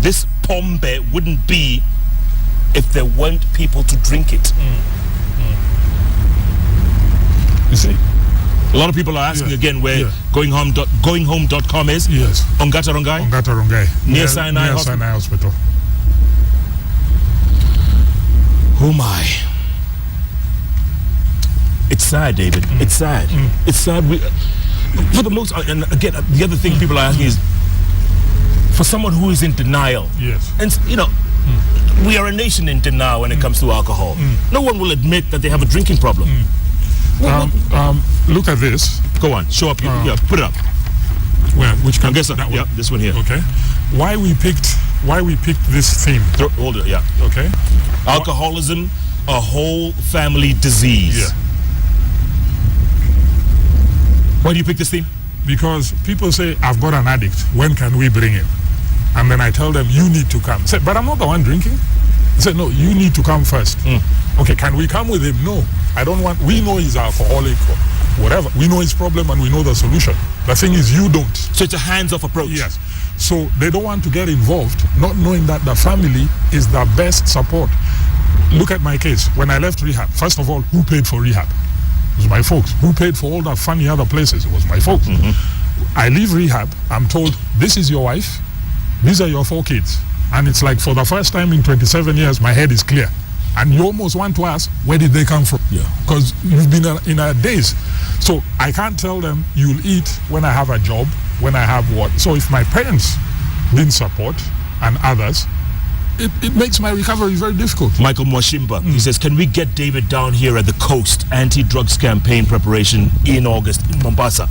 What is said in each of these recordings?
this pombe wouldn't be if there weren't people to drink it. You see, a lot of people are asking again where goinghome.com is. Yes. Ongata Rongai. Near Sinai Hospital. Oh my. It's sad, David. It's sad. It's sad. For the most, and again, the other thing people are asking is, for someone who is in denial. Yes. And you know, we are a nation in denial when it comes to alcohol. No one will admit that they have a drinking problem. Look at this. Go on. Show up. Put it up. Well, which can that one? Yeah, this one here. Okay. Why we picked this theme? Hold it. Yeah. Okay. Alcoholism, a whole family disease. Yeah. Why do you pick this theme? Because people say, I've got an addict. When can we bring him? And then I tell them, you need to come. Say, but I'm not the one drinking. I said, no, you need to come first. Okay, can we come with him? No, I don't want. We know he's alcoholic or whatever. We know his problem and we know the solution. The thing is, you don't. So it's a hands-off approach. Yes. So they don't want to get involved, not knowing that the family is the best support. Look at my case. When I left rehab, first of all, who paid for rehab? It was my folks. Who paid for all the funny other places? It was my folks. I leave rehab. I'm told, this is your wife. These are your 4 kids. And it's like, for the first time in 27 years, my head is clear. And you almost want to ask, where did they come from? Yeah. Because you've been in a daze. So I can't tell them, you'll eat when I have a job, when I have what. So if my parents didn't support, and others, it makes my recovery very difficult. Michael Mwashimba, he says, can we get David down here at the Coast Anti-Drugs Campaign preparation in August in Mombasa?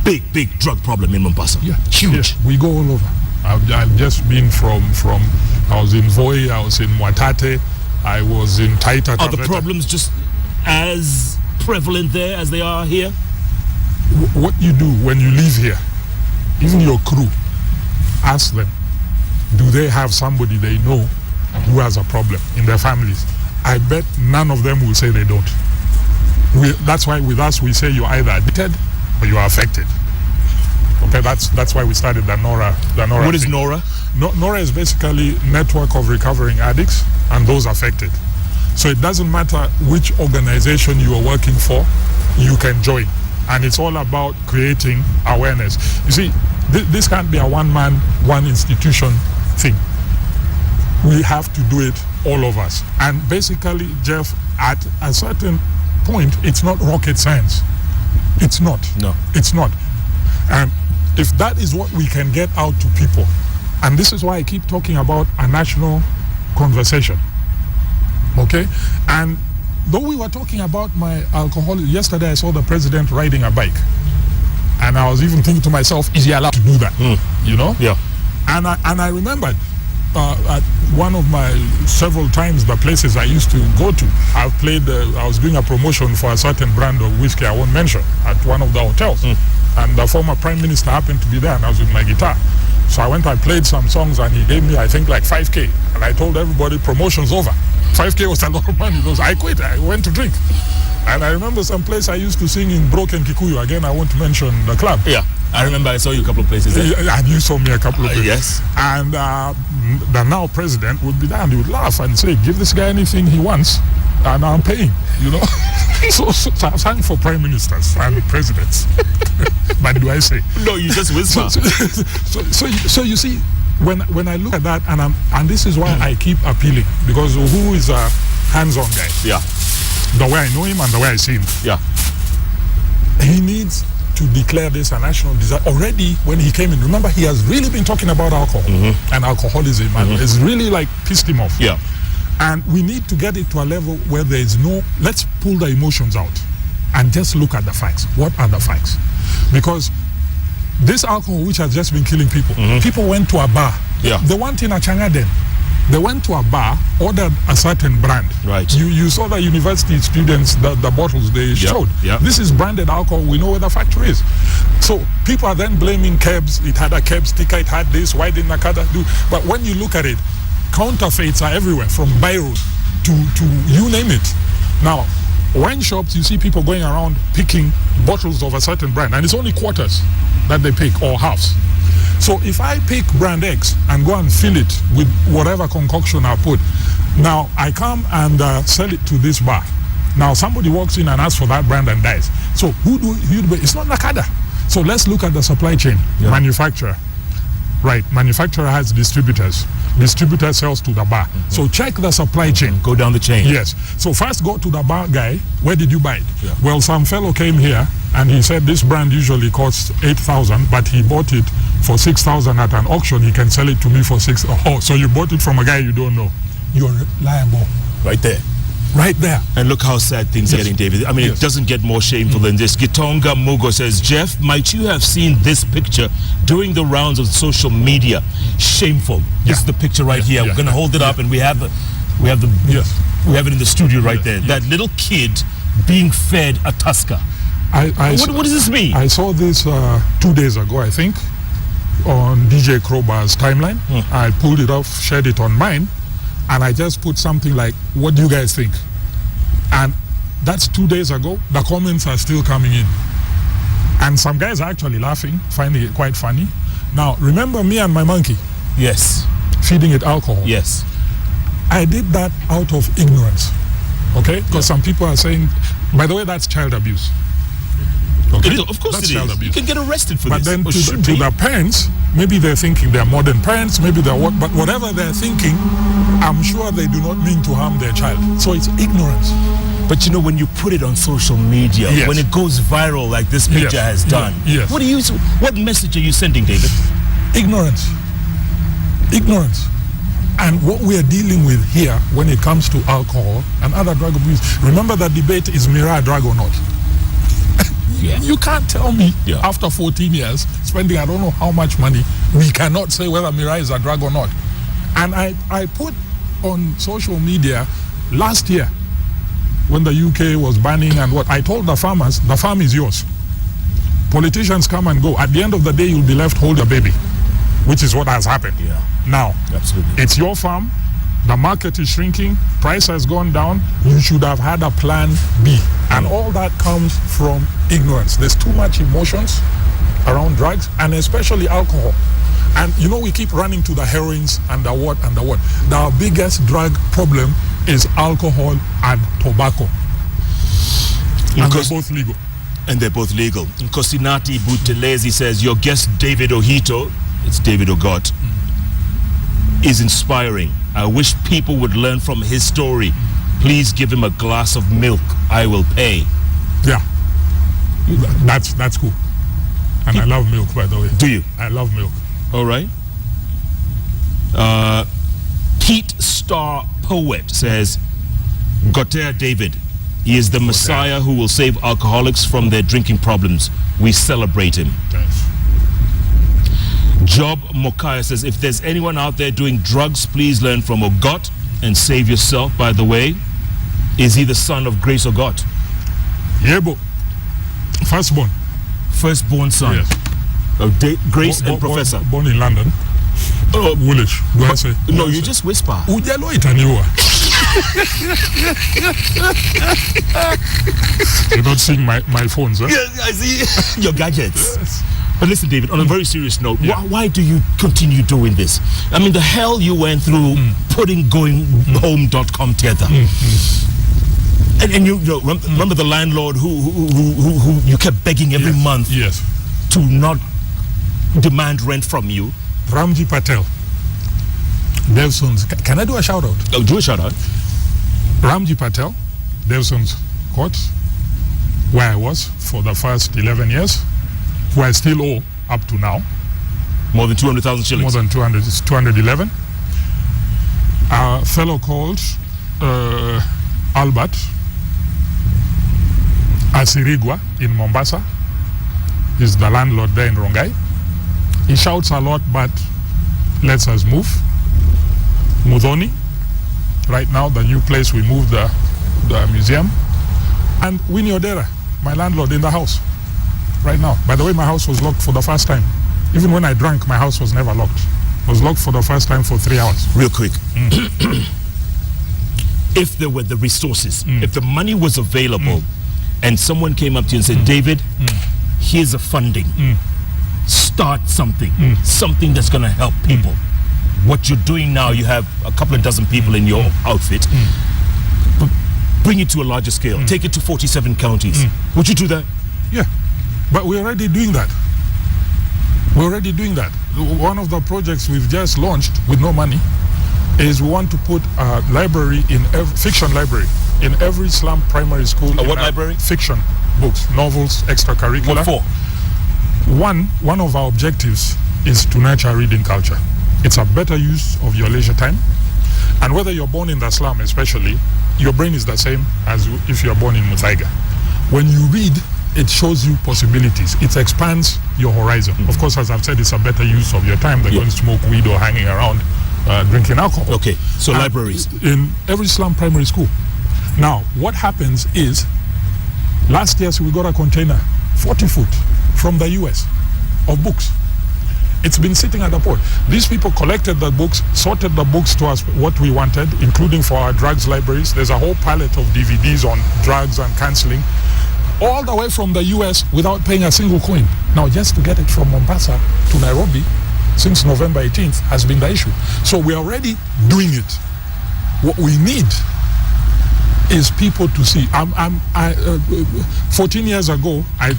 Big drug problem in Mombasa. Yeah. Huge. Yeah. We go all over. I've just been from I was in Voi, I was in Mwatate, I was in Taita. Are the problems just as prevalent there as they are here? What you do when you leave here, even your crew, ask them, do they have somebody they know who has a problem in their families? I bet none of them will say they don't. That's why with us we say you're either addicted or you are affected. Okay, that's why we started the NORA. What is NORA? NORA is basically network of recovering addicts and those affected. So it doesn't matter which organization you are working for, you can join. And it's all about creating awareness. You see, this can't be a one-man, one institution thing. We have to do it, all of us. And basically, Jeff, at a certain point, it's not rocket science. It's not. No. It's not. And if that is what we can get out to people, and this is why I keep talking about a national conversation, okay? And though we were talking about my alcohol, yesterday I saw the president riding a bike. And I was even thinking to myself, is he allowed to do that? You know? Yeah. And I remembered at one of my several times the places I used to go to. I was doing a promotion for a certain brand of whiskey I won't mention at one of the hotels. And the former prime minister happened to be there and I was with my guitar. So I played some songs and he gave me, I think, like 5K. And I told everybody, promotion's over. 5K was a lot of money. I quit. I went to drink. And I remember some place I used to sing in broken Kikuyu. Again, I won't mention the club. Yeah. I remember I saw you a couple of places there. And you saw me a couple of places. Yes. And the now president would be there and he would laugh and say, give this guy anything he wants and I'm paying, you know. so I sang for prime ministers and presidents. But do I say? No, you just whisper. So you see, when I look at that, and this is why I keep appealing, because who is a hands-on guy? Yeah. The way I know him and the way I see him. Yeah. He needs to declare this a national disaster. Already when he came in, remember, he has really been talking about alcohol and alcoholism, and it's really like pissed him off. Yeah. And we need to get it to a level where there is let's pull the emotions out and just look at the facts. What are the facts? Because this alcohol, which has just been killing people, people went to a bar. Yeah. They went in a Changaden. They went to a bar, ordered a certain brand. Right. You saw the university students, the bottles they showed. Yeah. This is branded alcohol. We know where the factory is. So people are then blaming KEBS. It had a KEBS sticker. It had this. Why didn't Nakada do? But when you look at it, counterfeits are everywhere, from Beirut to you name it. Now, wine shops, you see people going around picking bottles of a certain brand, and it's only quarters that they pick, or halves. So if I pick brand X and go and fill it with whatever concoction I put, now I come and sell it to this bar. Now somebody walks in and asks for that brand and dies. So it's not Nakada. So let's look at the supply chain. Yeah. Manufacturer. Right, manufacturer has distributors. Distributor sells to the bar. So check the supply chain. Go down the chain. Yes. So first go to the bar guy. Where did you buy it? Yeah. Well, some fellow came here and he said this brand usually costs 8,000, but he bought it for 6,000 at an auction. He can sell it to me for 6. Oh, so you bought it from a guy you don't know. You're liable. Right there. Right there. And look how sad things are getting, David. I mean, it doesn't get more shameful than this. Gitonga Mugo says, Jeff, might you have seen this picture during the rounds of social media? Shameful. This is the picture right here. We're going to hold it up, and we have it in the studio right there. That little kid being fed a Tusker. What does this mean? I saw this 2 days ago, I think, on DJ Crowbar's timeline. I pulled it off, shared it on mine. And I just put something like, what do you guys think? And that's 2 days ago. The comments are still coming in. And some guys are actually laughing, finding it quite funny. Now, remember me and my monkey? Yes. Feeding it alcohol. Yes. I did that out of ignorance. Okay? Because some people are saying, by the way, that's child abuse. Okay? Of course that's it is. You can get arrested for but this. But then to the parents, maybe they're thinking they're modern parents, maybe they're what, but whatever they're thinking, I'm sure they do not mean to harm their child. So it's ignorance. But you know, when you put it on social media, when it goes viral like this picture has done, what message are you sending, David? Ignorance. Ignorance. And what we are dealing with here when it comes to alcohol and other drug abuse, remember the debate, is Mirai a drug or not? You can't tell me after 14 years, spending I don't know how much money, we cannot say whether Mirai is a drug or not. And I put on social media last year when the UK was banning and what, I told the farmers, the farm is yours. Politicians come and go. At the end of the day, you'll be left hold a baby, which is what has happened. Now, it's your farm. The market is shrinking. Price has gone down. You should have had a plan B. And all that comes from ignorance. There's too much emotions around drugs, and especially alcohol. And you know, we keep running to the heroines and the what and the what. The biggest drug problem is alcohol and tobacco. And they're both legal. And they're both legal. Kosinati Butelezi says, your guest David Ohito, it's David Ogot, is inspiring. I wish people would learn from his story. Please give him a glass of milk. I will pay. Yeah. That's cool. And I love milk, by the way. Do you? I love milk. All right. Pete Star Poet says, Gotea David, he is the Messiah who will save alcoholics from their drinking problems. We celebrate him. Thanks. Job Mokaya says, if there's anyone out there doing drugs, please learn from Ogot and save yourself. By the way, is he the son of Grace Ogot? Yebo. Firstborn. Firstborn son. Yes. Of Grace and Professor. Born in London. Woolwich. Do I say? No, you just whisper. Ujalo itaniwa. You're not seeing my phones, huh? Yeah, I see your gadgets. Yes. But listen, David, on a very serious note, why do you continue doing this? I mean, the hell you went through putting goinghome.com together. And you know, remember the landlord who you kept begging every month to not demand rent from you? Ramji Patel. Devson's. Can I do a shout out? Oh, do a shout out. Ramji Patel, Devson's court, where I was for the first 11 years, who I still owe up to now. More than 200,000 shillings? More than 200, it's 211. A fellow called Albert Asirigwa in Mombasa. He's the landlord there in Rongai. He shouts a lot, but lets us move. Mudhoni, right now, the new place we moved the museum. And Winnie Odera, my landlord in the house. Right now. By the way, my house was locked for the first time. Even when I drank, my house was never locked. It was locked for the first time for 3 hours. Real quick. If there were the resources, if the money was available, and someone came up to you and said, David, here's a funding. start something, something that's going to help people. What you're doing now, you have a couple of dozen people in your outfit. But bring it to a larger scale. Take it to 47 counties. Would you do that? Yeah, but we're already doing that. We're already doing that. One of the projects we've just launched with no money is we want to put a library fiction library in every slum primary school. What library? Fiction books, novels, extracurricular. What for? One of our objectives is to nurture reading culture. It's a better use of your leisure time. And whether you're born in the slum especially, your brain is the same as if you're born in Muthaiga. When you read, it shows you possibilities. It expands your horizon. Of course, as I've said, it's a better use of your time than going to smoke weed or hanging around drinking alcohol. Okay, so libraries. In every slum primary school. Now, what happens is, last year we got a container, 40 foot, from the US, of books. It's been sitting at the port. These people collected the books, sorted the books to us what we wanted, including for our drugs libraries. There's a whole palette of DVDs on drugs and counseling, all the way from the US without paying a single coin. Now, just to get it from Mombasa to Nairobi since November 18th has been the issue. So we're already doing it. What we need is people to see. 14 years ago, I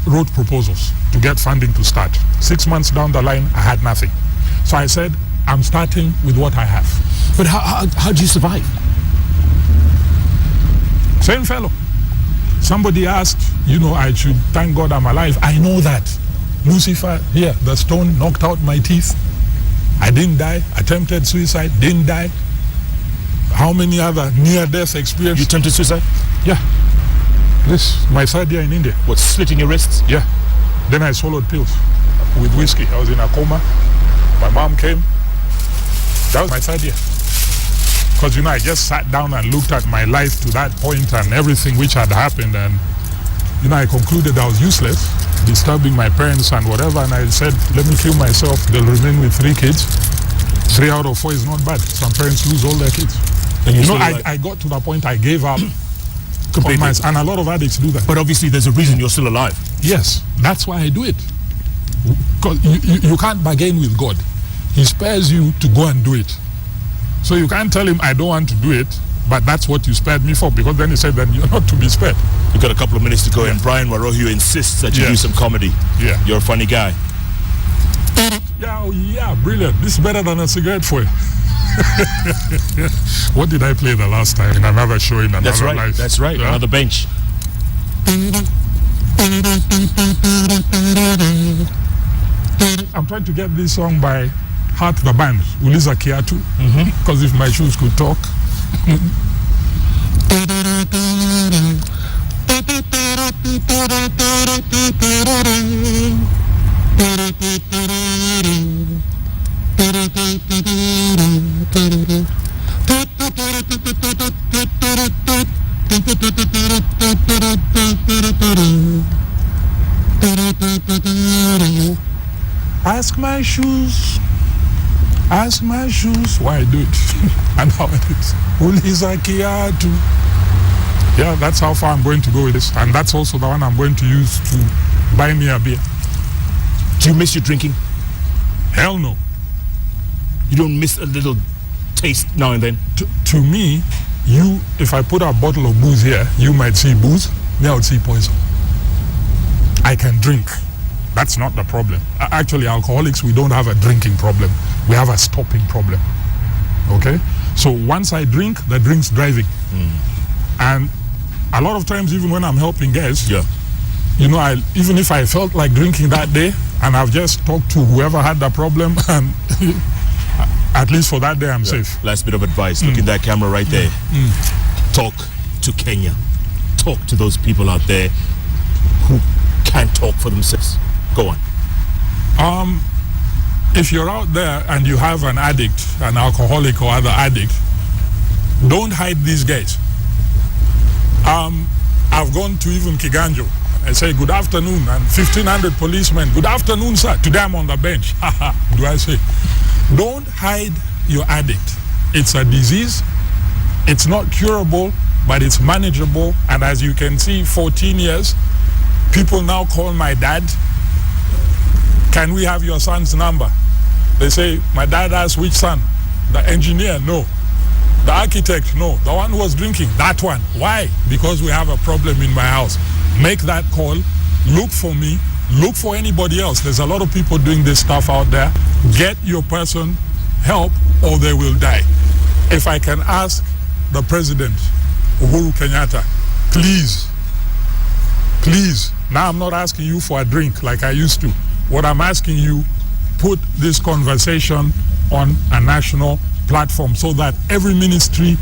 wrote proposals to get funding to start. 6 months down the line, I had nothing. So I said, I'm starting with what I have. But how do you survive? Same fellow. Somebody asked, I should thank God I'm alive. I know that. Lucifer, here, the stone knocked out my teeth. I didn't die. Attempted suicide, didn't die. How many other near-death experiences? You attempted suicide? Yeah. This, my third year in India. What, slitting your wrists? Yeah. Then I swallowed pills with whiskey. I was in a coma. My mom came. That was my third year. Because, I just sat down and looked at my life to that point and everything which had happened. And, I concluded I was useless, disturbing my parents and whatever. And I said, let me kill myself. They'll remain with 3 kids. 3 out of 4 is not bad. Some parents lose all their kids. And I got to the point I gave up completely. And a lot of addicts do that. But obviously there's a reason you're still alive. Yes, that's why I do it. Because you can't bargain with God. He spares you to go and do it. So you can't tell him, I don't want to do it, but that's what you spared me for, because then he said, then you're not to be spared. We've got a couple of minutes to go, and Brian Warohio insists that you do some comedy. Yeah. You're a funny guy. Yeah, brilliant. This is better than a cigarette for you. What did I play the last time? In another show, in another life. That's right, yeah? Another bench. I'm trying to get this song by Heart the Band, Uliza Kiatu, because if my shoes could talk. Ask my shoes why I do it and how it is. Uliza Kiatu. Yeah, that's how far I'm going to go with this, and that's also the one I'm going to use to buy me a beer. Do you miss your drinking? Hell no. You don't miss a little taste now and then? To me, if I put a bottle of booze here, you might see booze, me I would see poison. I can drink. That's not the problem. Actually, alcoholics, we don't have a drinking problem. We have a stopping problem. Okay? So once I drink, the drink's driving. And a lot of times, even when I'm helping guys, even if I felt like drinking that day, and I've just talked to whoever had the problem, and at least for that day, I'm safe. Last bit of advice. Look in that camera right there. Talk to Kenya. Talk to those people out there who can't talk for themselves. Go on. If you're out there and you have an addict, an alcoholic or other addict, don't hide these guys. I've gone to even Kiganjo. I say, good afternoon, and 1,500 policemen, good afternoon, sir. Today I'm on the bench. Do I say? Don't hide your addict. It's a disease. It's not curable, but it's manageable. And as you can see, 14 years, people now call my dad Can we have your son's number? They say, my dad asked which son? The engineer, no. The architect, no. The one who was drinking, that one. Why? Because we have a problem in my house. Make that call. Look for me. Look for anybody else. There's a lot of people doing this stuff out there. Get your person help or they will die. If I can ask the president, Uhuru Kenyatta, please, now I'm not asking you for a drink like I used to. What I'm asking you, put this conversation on a national platform so that every ministry,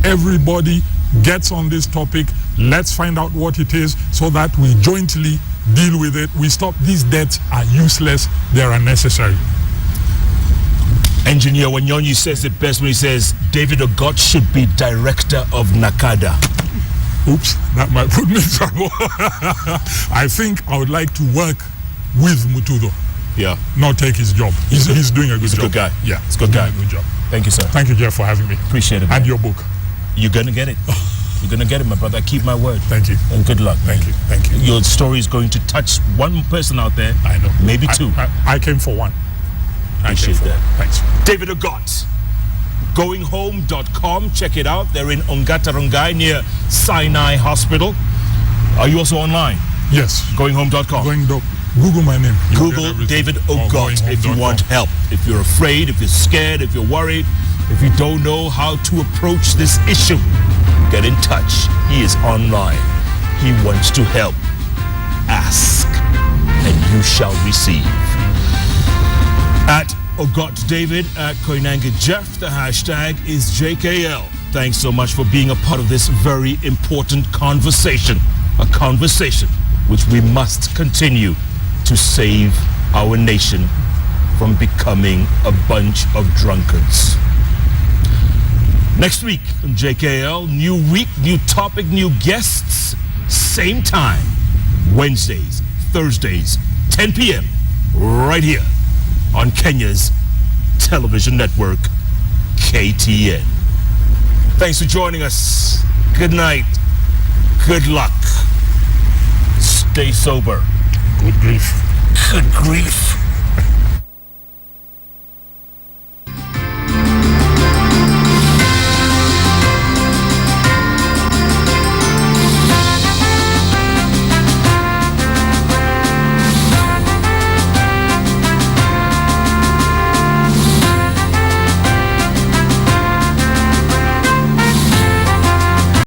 everybody gets on this topic. Let's find out what it is so that we jointly deal with it. We stop. These deaths are useless. They are unnecessary. Engineer Wanyonyi says it best when he says David Ogot should be director of NACADA. Oops, that might put me in trouble. I think I would like to work with Mutudo. Yeah. Not take his job. He's doing a good job. He's a good guy. Yeah, he's a good guy. Good job. Thank you, sir. Thank you, Jeff, for having me. Appreciate it, man. And your book. You're going to get it. You're going to get it, my brother. I keep my word. Thank you. And good luck. Thank you. Thank you. Your story is going to touch one person out there. I know. Maybe two. I came for one. Appreciate that. Thanks. David Ogot. Goinghome.com. Check it out. They're in Ongatarongai near Sinai Hospital. Are you also online? Yes. Goinghome.com. Google my name. Google David Ogot if you want help. If you're afraid, if you're scared, if you're worried, if you don't know how to approach this issue, get in touch. He is online. He wants to help. Ask, and you shall receive. At Ogot David, at Koinange Jeff, the hashtag is JKL. Thanks so much for being a part of this very important conversation. A conversation which we must continue to save our nation from becoming a bunch of drunkards. Next week on JKL, new week, new topic, new guests, same time, Wednesdays, Thursdays, 10 p.m., right here on Kenya's television network, KTN. Thanks for joining us. Good night. Good luck. Stay sober. Good grief. Good grief.